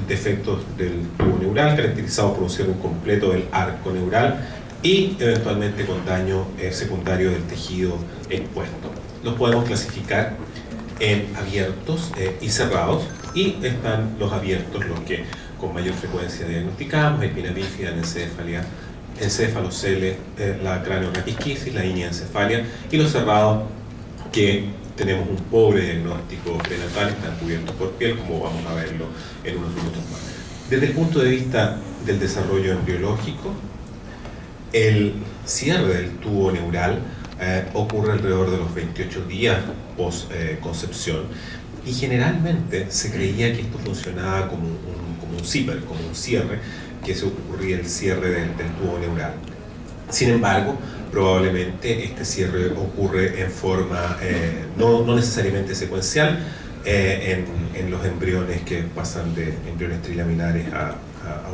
defectos del tubo neural, caracterizados por un cierre completo del arco neural y eventualmente con daño secundario del tejido expuesto. Los podemos clasificar en abiertos y cerrados, y están los abiertos, los que con mayor frecuencia diagnosticamos: espina bífida, anencefalia, encéfalocele, la craneorraquisquisis, la iniencefalia, y los cerrados, que tenemos un pobre diagnóstico prenatal, están cubiertos por piel, como vamos a verlo en unos minutos más. Desde el punto de vista del desarrollo embriológico, el cierre del tubo neural ocurre alrededor de los 28 días post concepción, y generalmente se creía que esto funcionaba como un zipper, como un cierre, que se ocurría el cierre del tubo neural. Sin embargo, probablemente este cierre ocurre en forma no necesariamente secuencial en los embriones que pasan de embriones trilaminares a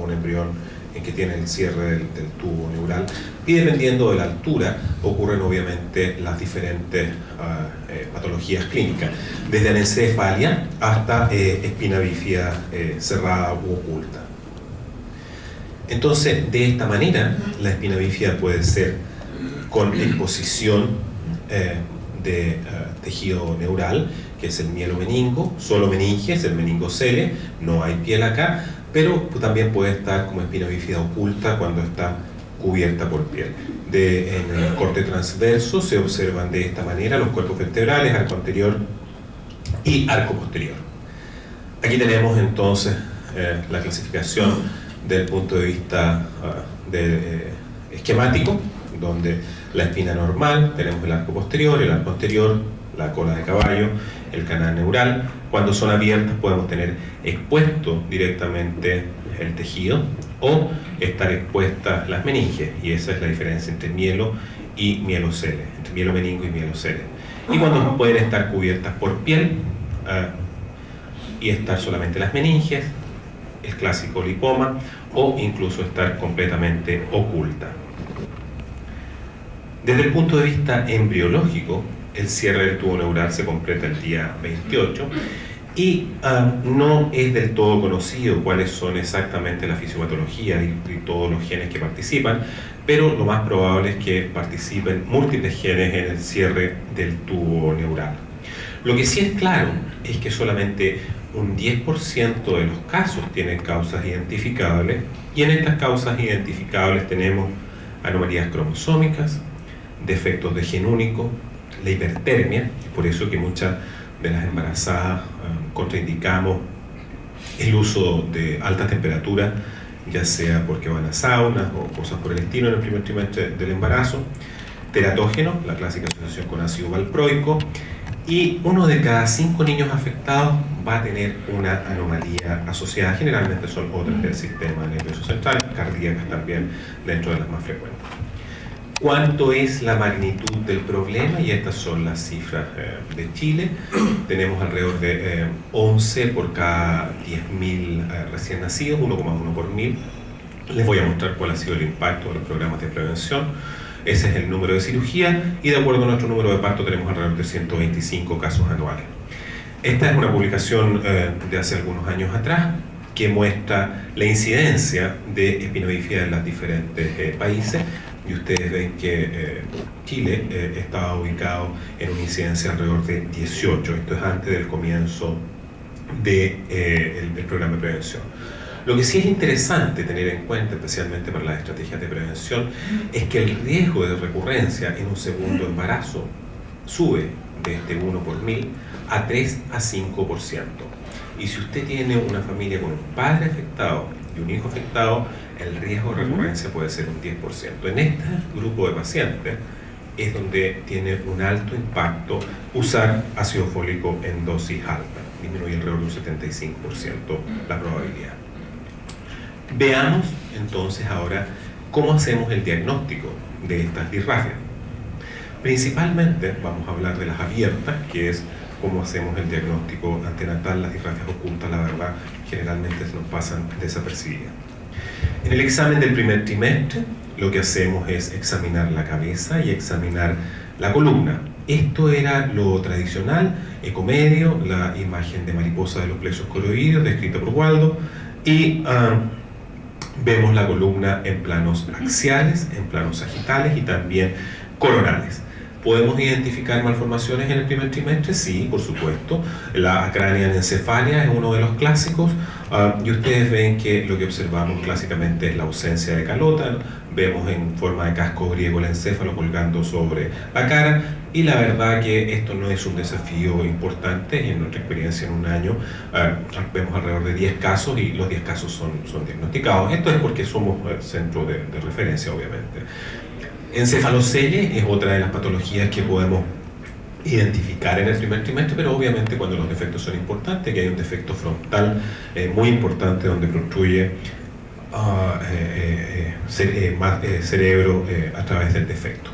un embrión en que tiene el cierre del tubo neural, y dependiendo de la altura ocurren obviamente las diferentes patologías clínicas, desde anencefalia hasta espina bífida cerrada u oculta. Entonces, de esta manera, la espina bífida puede ser con exposición de tejido neural, que es el mielomeningo, solo meninges, el meningocele, no hay piel acá, pero también puede estar como espina bífida oculta cuando está cubierta por piel. En el corte transverso se observan de esta manera los cuerpos vertebrales, arco anterior y arco posterior. Aquí tenemos entonces la clasificación del punto de vista esquemático, donde la espina normal, tenemos el arco posterior, el arco anterior, la cola de caballo, el canal neural. Cuando son abiertas podemos tener expuesto directamente el tejido o estar expuestas las meninges, y esa es la diferencia entre mielo y mielocele, entre mielomeningo y mielocele. Y cuando pueden estar cubiertas por piel y estar solamente las meninges, el clásico lipoma, o incluso estar completamente oculta. Desde el punto de vista embriológico, el cierre del tubo neural se completa el día 28 y no es del todo conocido cuáles son exactamente la fisiopatología y todos los genes que participan, pero lo más probable es que participen múltiples genes en el cierre del tubo neural. Lo que sí es claro es que solamente un 10% de los casos tienen causas identificables, y en estas causas identificables tenemos anomalías cromosómicas, defectos de gen único, la hipertermia, y por eso que muchas de las embarazadas contraindicamos el uso de alta temperatura, ya sea porque van a saunas o cosas por el estilo en el primer trimestre del embarazo, teratógeno, la clásica asociación con ácido valproico, y 1 de cada 5 niños afectados va a tener una anomalía asociada. Generalmente son otras del sistema nervioso central, cardíacas también dentro de las más frecuentes. ¿Cuánto es la magnitud del problema? Y estas son las cifras de Chile. Tenemos alrededor de 11 por cada 10.000 recién nacidos, 1,1 por 1000. Les voy a mostrar cuál ha sido el impacto de los programas de prevención. Ese es el número de cirugía, y de acuerdo a nuestro número de parto tenemos alrededor de 125 casos anuales. Esta es una publicación de hace algunos años atrás que muestra la incidencia de espina bífida en los diferentes países, y ustedes ven que Chile estaba ubicado en una incidencia alrededor de 18. Esto es antes del comienzo del programa de prevención. Lo que sí es interesante tener en cuenta, especialmente para las estrategias de prevención, es que el riesgo de recurrencia en un segundo embarazo sube desde 1 por 1000 a 3 a 5%. Y si usted tiene una familia con un padre afectado y un hijo afectado, el riesgo de recurrencia puede ser un 10%. En este grupo de pacientes es donde tiene un alto impacto usar ácido fólico en dosis alta, disminuye alrededor de un 75% la probabilidad. Veamos entonces ahora cómo hacemos el diagnóstico de estas disrafias. Principalmente vamos a hablar de las abiertas, que es cómo hacemos el diagnóstico antenatal. Las disrafias ocultas, la verdad, generalmente se nos pasan desapercibidas. En el examen del primer trimestre, lo que hacemos es examinar la cabeza y examinar la columna. Esto era lo tradicional, ecomedio, la imagen de mariposa de los plexos coroideos, descrita por Waldo, y vemos la columna en planos axiales, en planos sagitales y también coronales. ¿Podemos identificar malformaciones en el primer trimestre? Sí, por supuesto. La acránea encefalia es uno de los clásicos, y ustedes ven que lo que observamos clásicamente es la ausencia de calota, ¿no? Vemos en forma de casco griego el encéfalo colgando sobre la cara, y la verdad que esto no es un desafío importante, y en nuestra experiencia en un año vemos alrededor de 10 casos, y los 10 casos son diagnosticados. Esto es porque somos el centro de referencia, obviamente. Encefalocele es otra de las patologías que podemos identificar en el primer trimestre, pero obviamente cuando los defectos son importantes, que hay un defecto frontal muy importante donde construye cerebro a través del defecto.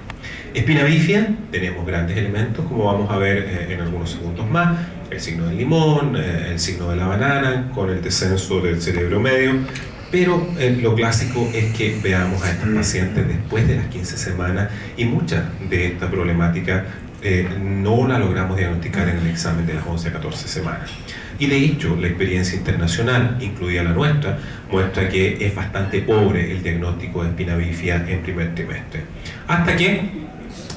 Espina bífida, tenemos grandes elementos, como vamos a ver en algunos segundos más, el signo del limón, el signo de la banana, con el descenso del cerebro medio. Pero lo clásico es que veamos a estas pacientes después de las 15 semanas, y mucha de esta problemática no la logramos diagnosticar en el examen de las 11 a 14 semanas. Y de hecho, la experiencia internacional, incluida la nuestra, muestra que es bastante pobre el diagnóstico de espina bífida en primer trimestre. Hasta que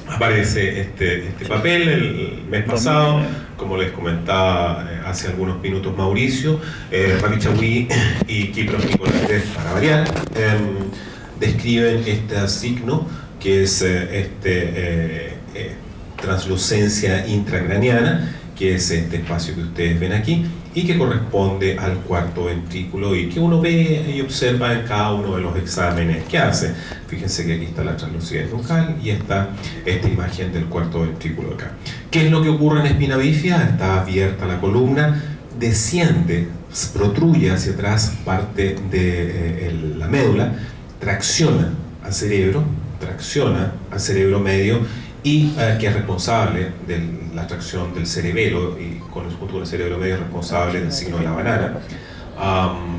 aparece este papel el mes pasado, como les comentaba hace algunos minutos Mauricio, Ravichawi y Kipros Nicolás, para variar, describen este signo que es translucencia intracraniana, que es este espacio que ustedes ven aquí, y que corresponde al cuarto ventrículo y que uno ve y observa en cada uno de los exámenes que hace. Fíjense que aquí está la translucidez nucal y está esta imagen del cuarto ventrículo acá. ¿Qué es lo que ocurre en espina bífida? Está abierta la columna, desciende, protruye hacia atrás parte de la médula, tracciona al cerebro medio, y que es responsable de la tracción del cerebelo, y junto con el cerebro medio es responsable del signo de la banana.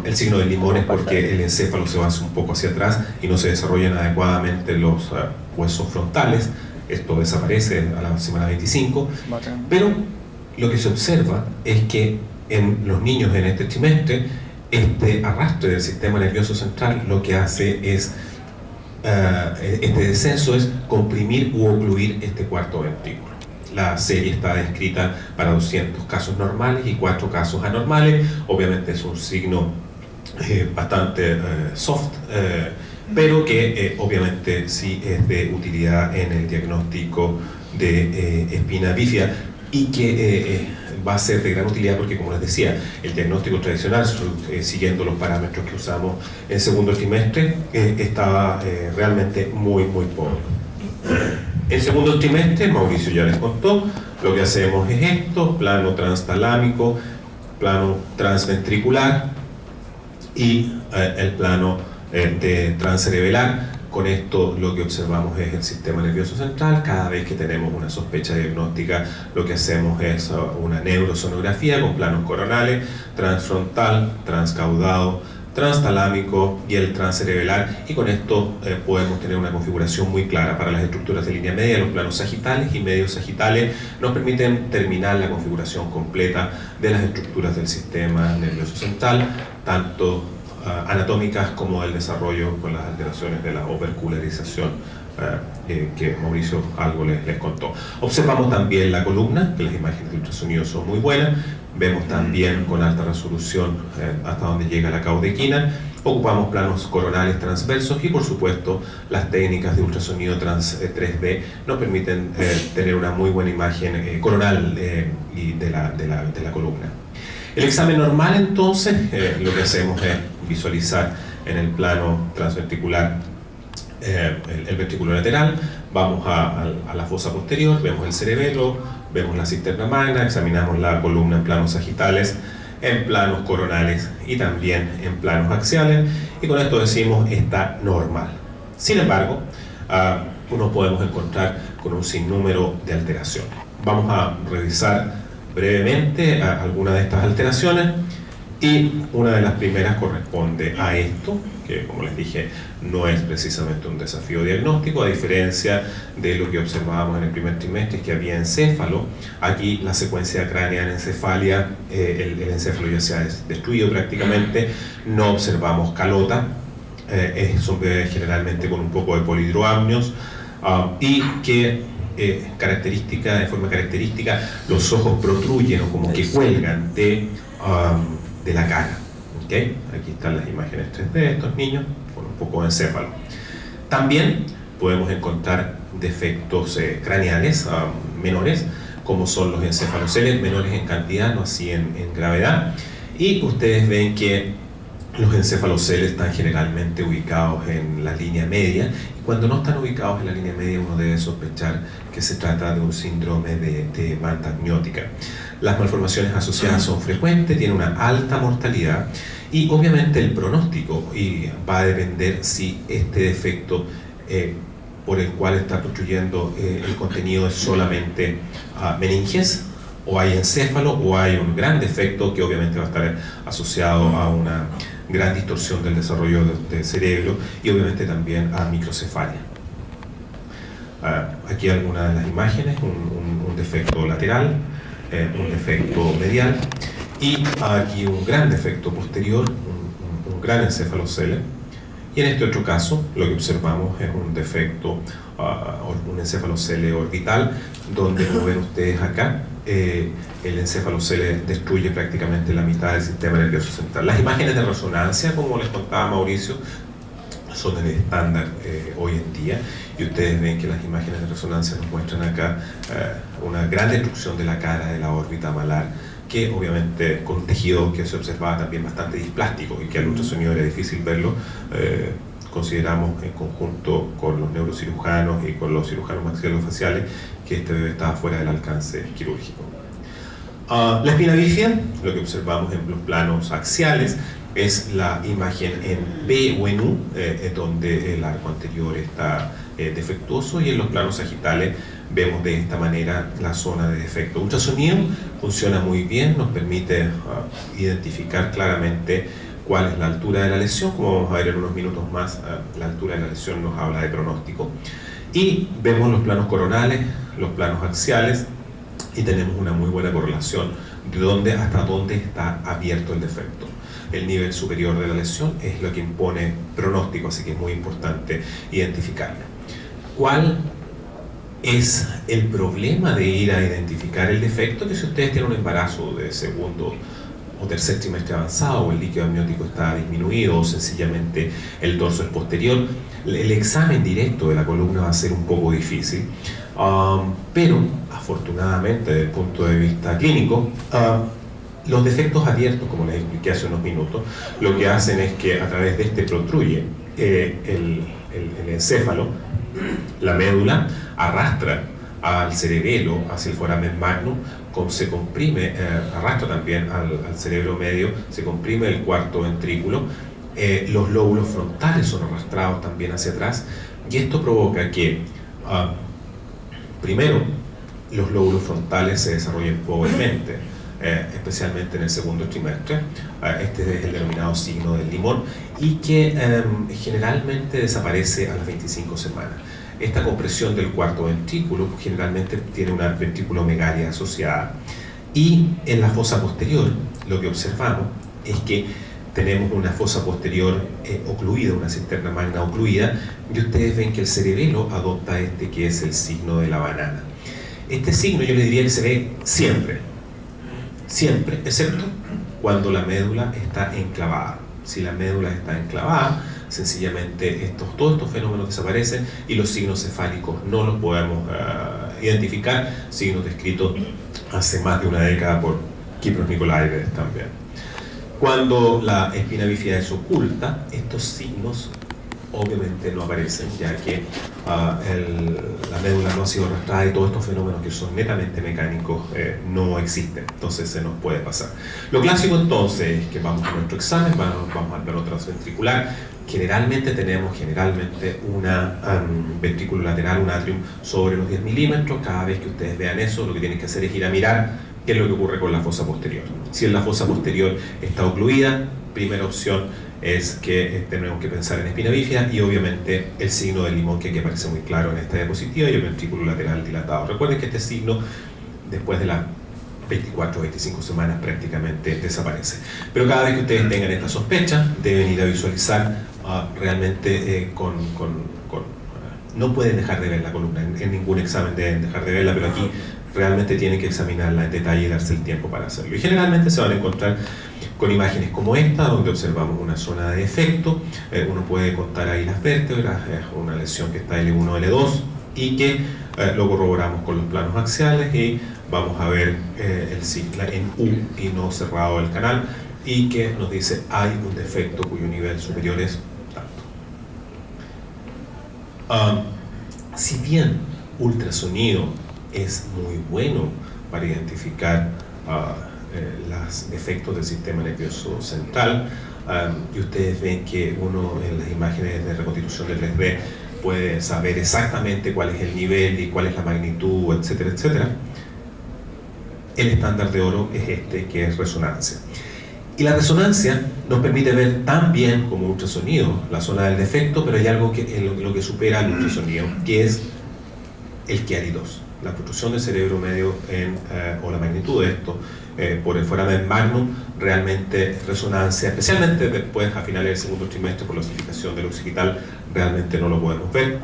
El signo del limón es porque el encéfalo se va un poco hacia atrás y no se desarrollan adecuadamente los huesos frontales. Esto desaparece a la semana 25, pero lo que se observa es que en los niños en este trimestre, este arrastre del sistema nervioso central lo que hace es este descenso es comprimir u ocluir este cuarto ventrículo. La serie está descrita para 200 casos normales y 4 casos anormales. Obviamente es un signo bastante soft, pero que obviamente sí es de utilidad en el diagnóstico de espina bífida, y que va a ser de gran utilidad porque, como les decía, el diagnóstico tradicional, siguiendo los parámetros que usamos en segundo trimestre, estaba realmente muy pobre. En segundo trimestre, Mauricio ya les contó, lo que hacemos es esto: plano transtalámico, plano transventricular y el plano transcerebelar. Con esto lo que observamos es el sistema nervioso central. Cada vez que tenemos una sospecha diagnóstica, lo que hacemos es una neurosonografía con planos coronales, transfrontal, transcaudado, transtalámico y el transcerebelar, y con esto podemos tener una configuración muy clara para las estructuras de línea media. Los planos sagitales y medios sagitales nos permiten terminar la configuración completa de las estructuras del sistema nervioso central, tanto anatómicas como el desarrollo con las alteraciones de la opercularización que Mauricio algo les contó. Observamos también la columna, que las imágenes de ultrasonido son muy buenas. Vemos también con alta resolución hasta donde llega la caudequina. Ocupamos planos coronales transversos y, por supuesto, las técnicas de ultrasonido 3D nos permiten tener una muy buena imagen coronal y de la columna. El examen normal, entonces, lo que hacemos es visualizar en el plano transventricular el ventrículo lateral. Vamos a la fosa posterior, vemos el cerebelo, vemos la cisterna magna, examinamos la columna en planos sagitales, en planos coronales y también en planos axiales, y con esto decimos está normal. Sin embargo, nos podemos encontrar con un sinnúmero de alteraciones. Vamos a revisar brevemente algunas de estas alteraciones, Y una de las primeras corresponde a esto, que como les dije, no es precisamente un desafío diagnóstico, a diferencia de lo que observábamos en el primer trimestre, que había encéfalo. Aquí la secuencia craneal en encefalia, el encéfalo ya se ha destruido prácticamente, no observamos calota, son bebés generalmente con un poco de polidroamnios, y que de forma característica, los ojos protruyen o como que cuelgan de la cara. ¿Okay? Aquí están las imágenes 3D de estos niños con un poco de encéfalo. También podemos encontrar defectos craneales menores, como son los encefaloceles, menores en cantidad, no así en gravedad. Y ustedes ven que los encefaloceles están generalmente ubicados en la línea media, y cuando no están ubicados en la línea media uno debe sospechar que se trata de un síndrome de banda amniótica. Las malformaciones asociadas son frecuentes, tienen una alta mortalidad, y obviamente el pronóstico va a depender si este defecto por el cual está construyendo el contenido es solamente meninges, o hay encéfalo, o hay un gran defecto que obviamente va a estar asociado a una gran distorsión del desarrollo del cerebro y obviamente también a microcefalia. Aquí algunas de las imágenes, un defecto lateral, un defecto medial, y aquí un gran defecto posterior, un gran encefalocele. Y en este otro caso, lo que observamos es un defecto, un encefalocele orbital, donde, como ven ustedes acá, el encefalocele destruye prácticamente la mitad del sistema nervioso central. Las imágenes de resonancia, como les contaba Mauricio, son el estándar hoy en día, y ustedes ven que las imágenes de resonancia nos muestran acá una gran destrucción de la cara, de la órbita malar, que obviamente con un tejido que se observaba también bastante displástico y que al ultrasonido era difícil verlo. Consideramos en conjunto con los neurocirujanos y con los cirujanos maxilofaciales que este bebé estaba fuera del alcance quirúrgico. La espina bífida, lo que observamos en los planos axiales, es la imagen en B o en U, donde el arco anterior está defectuoso, y en los planos sagitales vemos de esta manera la zona de defecto. Ultrasonido funciona muy bien, nos permite identificar claramente cuál es la altura de la lesión. Como vamos a ver en unos minutos más, la altura de la lesión nos habla de pronóstico. Y vemos los planos coronales, los planos axiales, y tenemos una muy buena correlación de hasta dónde está abierto el defecto. El nivel superior de la lesión es lo que impone pronóstico, así que es muy importante identificarlo. ¿Cuál es el problema de ir a identificar el defecto? Que si ustedes tienen un embarazo de segundo o tercer trimestre avanzado, o el líquido amniótico está disminuido, o sencillamente el dorso es posterior, el examen directo de la columna va a ser un poco difícil, pero afortunadamente desde el punto de vista clínico, los defectos abiertos, como les expliqué hace unos minutos, lo que hacen es que a través de este protruye el encéfalo, la médula arrastra al cerebelo hacia el foramen magnum, se comprime, arrastra también al cerebro medio, se comprime el cuarto ventrículo, los lóbulos frontales son arrastrados también hacia atrás, y esto provoca que primero los lóbulos frontales se desarrollen pobremente, especialmente en el segundo trimestre. Este es el denominado signo del limón, y que generalmente desaparece a las 25 semanas. Esta compresión del cuarto ventrículo generalmente tiene una ventriculomegalia asociada, y en la fosa posterior lo que observamos es que tenemos una fosa posterior ocluida, una cisterna magna ocluida, y ustedes ven que el cerebelo adopta este que es el signo de la banana. Este signo yo le diría que se ve siempre, excepto cuando la médula está enclavada. Si la médula está enclavada, sencillamente todos estos fenómenos desaparecen y los signos cefálicos no los podemos identificar, signos descritos hace más de una década por Kypros Nicolaides también. Cuando la espina bífida es oculta, estos signos obviamente no aparecen, ya que la médula no ha sido arrastrada, y todos estos fenómenos que son netamente mecánicos no existen, entonces se nos puede pasar. Lo clásico entonces es que vamos a nuestro examen, vamos al plano transventricular. Generalmente tenemos una ventrículo lateral, un atrium sobre los 10 milímetros. Cada vez que ustedes vean eso, lo que tienen que hacer es ir a mirar ¿Qué es lo que ocurre con la fosa posterior? Si la fosa posterior está ocluida, primera opción es que tenemos que pensar en espina bífida y obviamente el signo del limón que aquí aparece muy claro en esta diapositiva y el ventrículo lateral dilatado. Recuerden que este signo después de las 24 o 25 semanas prácticamente desaparece. Pero cada vez que ustedes tengan esta sospecha deben ir a visualizar realmente no pueden dejar de ver la columna, en ningún examen deben dejar de verla, pero aquí realmente tienen que examinarla en detalle y darse el tiempo para hacerlo. Y generalmente se van a encontrar con imágenes como esta, donde observamos una zona de defecto, uno puede contar ahí las vértebras, una lesión que está L1, L2, y que lo corroboramos con los planos axiales y vamos a ver el signo en U y no cerrado el canal, y que nos dice hay un defecto cuyo nivel superior es tanto. Si bien ultrasonido es muy bueno para identificar los defectos del sistema nervioso central, y ustedes ven que uno en las imágenes de reconstitución de 3D puede saber exactamente cuál es el nivel y cuál es la magnitud, etcétera, etcétera. El estándar de oro es este, que es resonancia. Y la resonancia nos permite ver tan bien como ultrasonido la zona del defecto, pero hay algo lo que supera al ultrasonido, que es el Chiari-2, la protrusión del cerebro medio o la magnitud de esto por el foramen magnum. Realmente resonancia, especialmente después a finales del segundo trimestre por la osificación del occipital, realmente no lo podemos ver.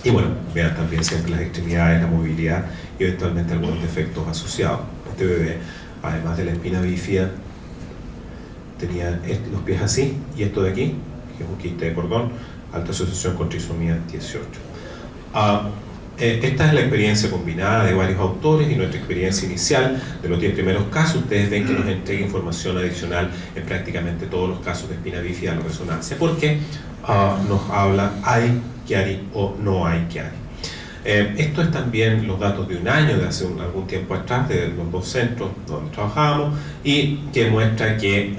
Y bueno, vean también siempre las extremidades, la movilidad y eventualmente algunos defectos asociados. Este bebé, además de la espina bífida, tenía los pies así, y esto de aquí, que es un quiste de cordón, alta asociación con trisomía 18. Esta es la experiencia combinada de varios autores y nuestra experiencia inicial de los 10 primeros casos. Ustedes ven que nos entrega información adicional en prácticamente todos los casos de espina bífida o resonancia, porque nos habla hay Chiari o no hay Chiari. Esto es también los datos de un año, de hace algún tiempo atrás, de los dos centros donde trabajábamos, y que muestra que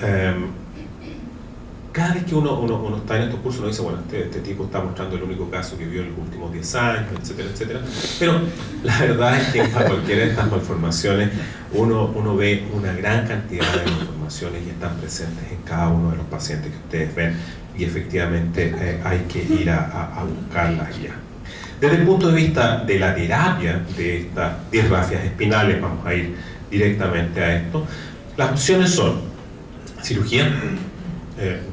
cada vez que uno está en estos cursos, uno dice, bueno, este tipo está mostrando el único caso que vio en los últimos 10 años, etcétera, etcétera. Pero la verdad es que para cualquiera de estas malformaciones, uno ve una gran cantidad de malformaciones y están presentes en cada uno de los pacientes que ustedes ven, y efectivamente hay que ir a buscarlas ya. Desde el punto de vista de la terapia de estas disrafias espinales, vamos a ir directamente a esto. Las opciones son cirugía,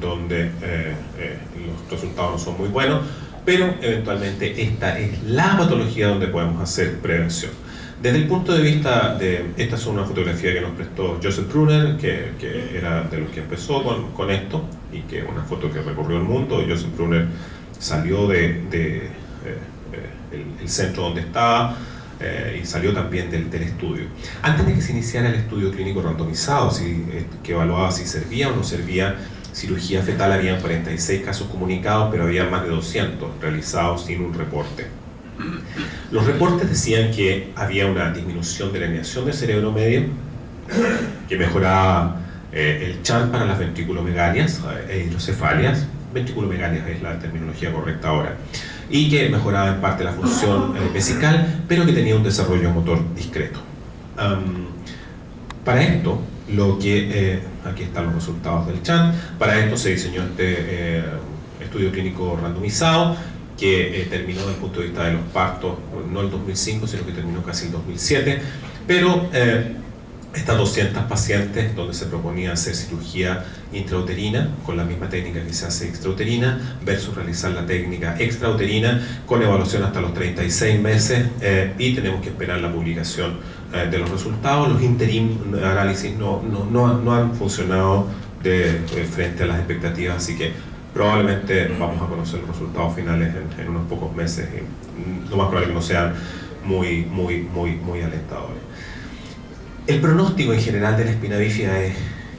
donde los resultados no son muy buenos, pero eventualmente esta es la patología donde podemos hacer prevención. Desde el punto de vista de, esta es una fotografía que nos prestó Joseph Brunner, que era de los que empezó con esto, y que una foto que recorrió el mundo. Joseph Brunner salió del centro donde estaba, y salió también del estudio. Antes de que se iniciara el estudio clínico randomizado, que evaluaba si servía o no servía cirugía fetal, habían 46 casos comunicados, pero había más de 200 realizados sin un reporte. Los reportes decían que había una disminución de la herniación del cerebro medio, que mejoraba el CHAN para las ventriculomegalias e hidrocefalias. Ventriculomegalias es la terminología correcta ahora, y que mejoraba en parte la función vesical, pero que tenía un desarrollo motor discreto. Para esto, aquí están los resultados del CHAN. Para esto se diseñó este estudio clínico randomizado, que terminó desde el punto de vista de los partos, no el 2005, sino que terminó casi el 2007, pero estas 200 pacientes donde se proponía hacer cirugía intrauterina con la misma técnica que se hace extrauterina versus realizar la técnica extrauterina con evaluación hasta los 36 meses, y tenemos que esperar la publicación de los resultados. Los interim análisis no han funcionado frente a las expectativas, así que probablemente vamos a conocer los resultados finales en unos pocos meses, y lo más probable es que no sean muy alentadores. El pronóstico en general de la espina bífida es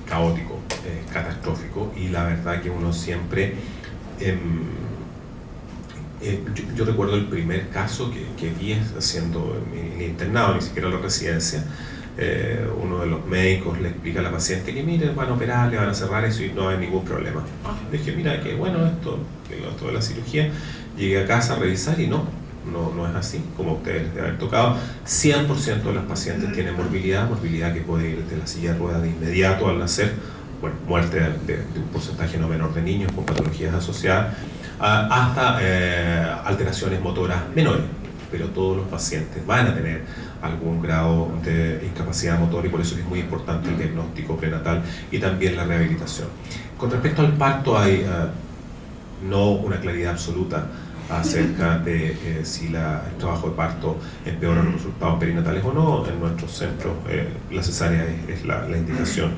caótico, es catastrófico, y la verdad que uno siempre... yo recuerdo el primer caso que vi haciendo el internado, ni siquiera la residencia. Uno de los médicos le explica a la paciente que mire, van a operar, le van a cerrar eso y no hay ningún problema. Dije, mira, qué bueno esto de la cirugía. Llegué a casa a revisar y no no es así, como a ustedes les debe haber tocado. 100% de las pacientes tienen morbilidad que puede ir desde la silla de ruedas de inmediato al nacer, bueno, muerte de un porcentaje no menor de niños con patologías asociadas, hasta alteraciones motoras menores, pero todos los pacientes van a tener algún grado de incapacidad motora y por eso es muy importante el diagnóstico prenatal y también la rehabilitación. Con respecto al parto hay no una claridad absoluta acerca de si el trabajo de parto empeora los resultados perinatales o no. En nuestros centros la cesárea es la indicación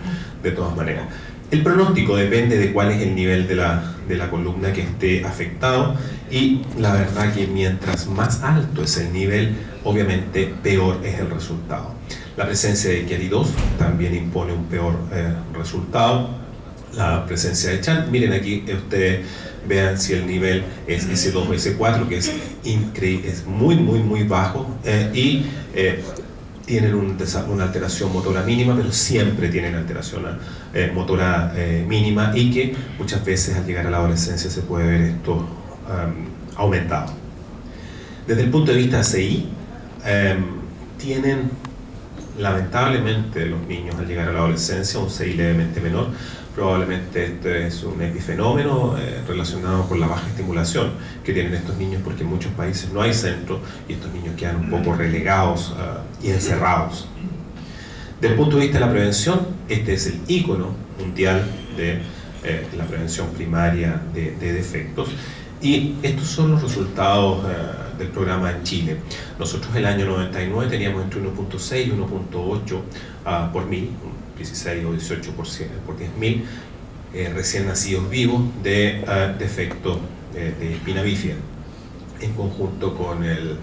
de todas maneras. El pronóstico depende de cuál es el nivel de la columna que esté afectado y la verdad que mientras más alto es el nivel, obviamente peor es el resultado. La presencia de Chiari-2 también impone un peor resultado. La presencia de Chant, miren aquí ustedes vean si el nivel es S2 o S4, que es muy bajo y tienen una alteración motora mínima, pero siempre tienen alteración motora mínima y que muchas veces al llegar a la adolescencia se puede ver esto aumentado. Desde el punto de vista CI, tienen lamentablemente los niños al llegar a la adolescencia un CI levemente menor. Probablemente este es un epifenómeno relacionado con la baja estimulación que tienen estos niños, porque en muchos países no hay centro y estos niños quedan un poco relegados y encerrados. Desde el punto de vista de la prevención, este es el ícono mundial de la prevención primaria de defectos y estos son los resultados del programa en Chile. Nosotros el año 99 teníamos entre 1.6 y 1.8 por mil, 16 o 18 por 10.000 recién nacidos vivos de defectos de espina bífida. En conjunto con el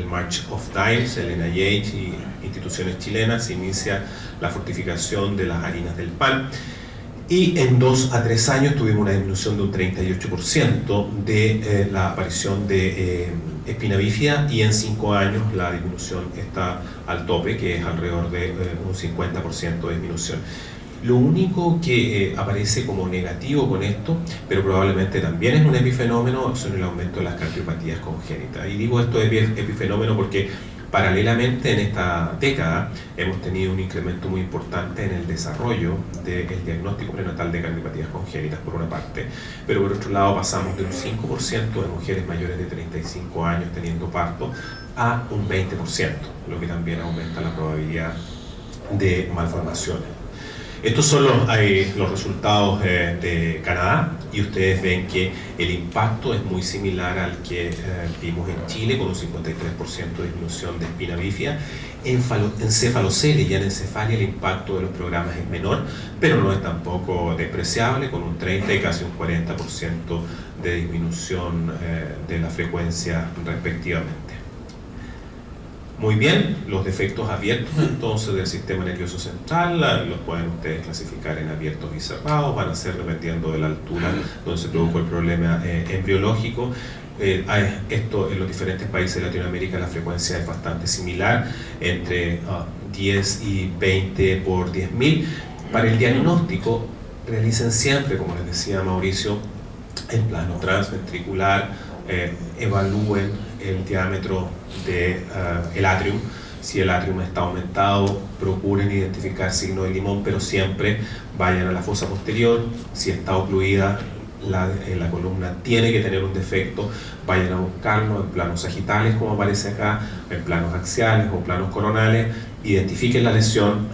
March of Dimes, el NIH y instituciones chilenas, se inicia la fortificación de las harinas del pan. Y en 2 a 3 años tuvimos una disminución de un 38% de la aparición de espina bífida y en 5 años la disminución está al tope, que es alrededor de un 50% de disminución. Lo único que aparece como negativo con esto, pero probablemente también es un epifenómeno, son el aumento de las cardiopatías congénitas. Y digo esto de epifenómeno porque paralelamente en esta década hemos tenido un incremento muy importante en el desarrollo del diagnóstico prenatal de cardiopatías congénitas por una parte, pero por otro lado pasamos de un 5% de mujeres mayores de 35 años teniendo parto a un 20%, lo que también aumenta la probabilidad de malformaciones. Estos son los resultados de Canadá y ustedes ven que el impacto es muy similar al que vimos en Chile, con un 53% de disminución de espina bífida. En cefalocelia y anencefalia el impacto de los programas es menor, pero no es tampoco despreciable, con un 30 y casi un 40% de disminución de la frecuencia respectivamente. Muy bien, los defectos abiertos entonces del sistema nervioso central los pueden ustedes clasificar en abiertos y cerrados, van a ser dependiendo de la altura donde se produjo el problema embriológico. Esto en los diferentes países de Latinoamérica la frecuencia es bastante similar, entre 10 y 20 por 10.000. Para el diagnóstico realicen siempre, como les decía Mauricio, en plano transventricular, evalúen el diámetro del atrium. Si el atrium está aumentado, procuren identificar signo de limón, pero siempre vayan a la fosa posterior. Si está ocluida la columna, tiene que tener un defecto, vayan a buscarlo en planos sagitales, como aparece acá, en planos axiales o planos coronales, identifiquen la lesión.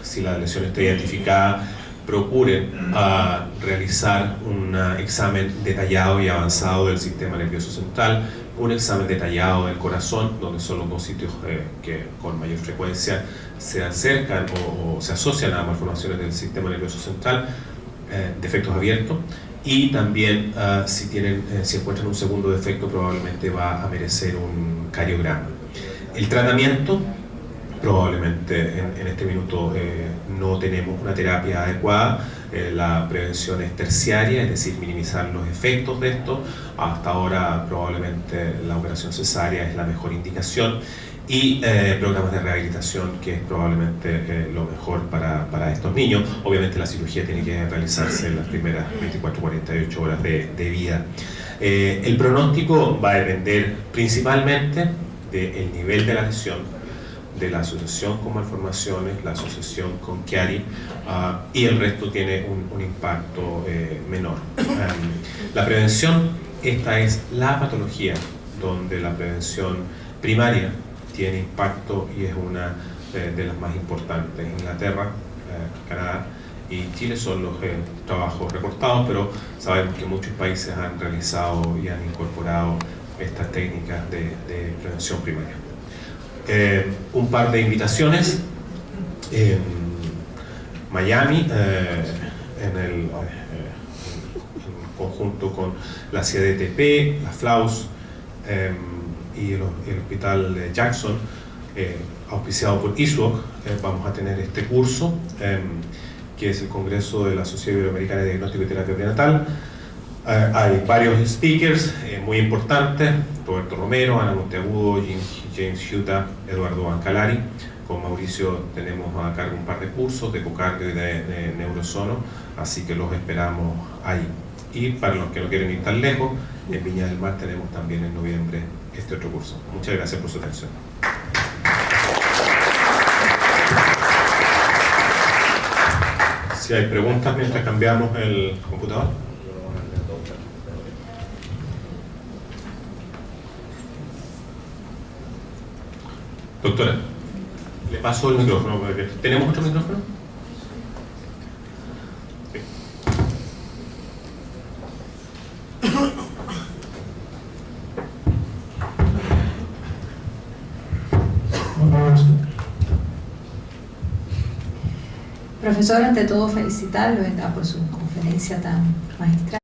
Si la lesión está identificada, procuren realizar un examen detallado y avanzado del sistema nervioso central, un examen detallado del corazón, donde son los dos sitios que con mayor frecuencia se acercan o se asocian a malformaciones del sistema nervioso central, defectos abiertos, y también si encuentran un segundo defecto probablemente va a merecer un cariograma. El tratamiento, probablemente en este minuto no tenemos una terapia adecuada. La prevención es terciaria, es decir, minimizar los efectos de esto. Hasta ahora probablemente la operación cesárea es la mejor indicación y programas de rehabilitación, que es probablemente lo mejor para estos niños. Obviamente la cirugía tiene que realizarse en las primeras 24-48 horas de vida. El pronóstico va a depender principalmente del nivel de la lesión, de la asociación con malformaciones, la asociación con Chiari, y el resto tiene un impacto menor. La prevención, esta es la patología donde la prevención primaria tiene impacto y es una de las más importantes. Inglaterra, Canadá y Chile son los trabajos reportados, pero sabemos que muchos países han realizado y han incorporado estas técnicas de prevención primaria. Un par de invitaciones en Miami, en conjunto con la CDTP, la FLAUS y el Hospital Jackson, auspiciado por ISWOC. Vamos a tener este curso, que es el Congreso de la Sociedad Iberoamericana de Diagnóstico y Terapia Prenatal. Hay varios speakers muy importantes: Roberto Romero, Ana Monteagudo, James Huta, Eduardo Ancalari. Con Mauricio tenemos a cargo un par de cursos de ecocardio y de neurosono, así que los esperamos ahí. Y para los que no quieren ir tan lejos, en Viña del Mar tenemos también en noviembre este otro curso. Muchas gracias por su atención. Si hay preguntas mientras cambiamos el computador. Doctora, le paso el micrófono. ¿Tenemos otro micrófono? Sí. Profesor, ante todo felicitarlo, ¿verdad?, por su conferencia tan magistral.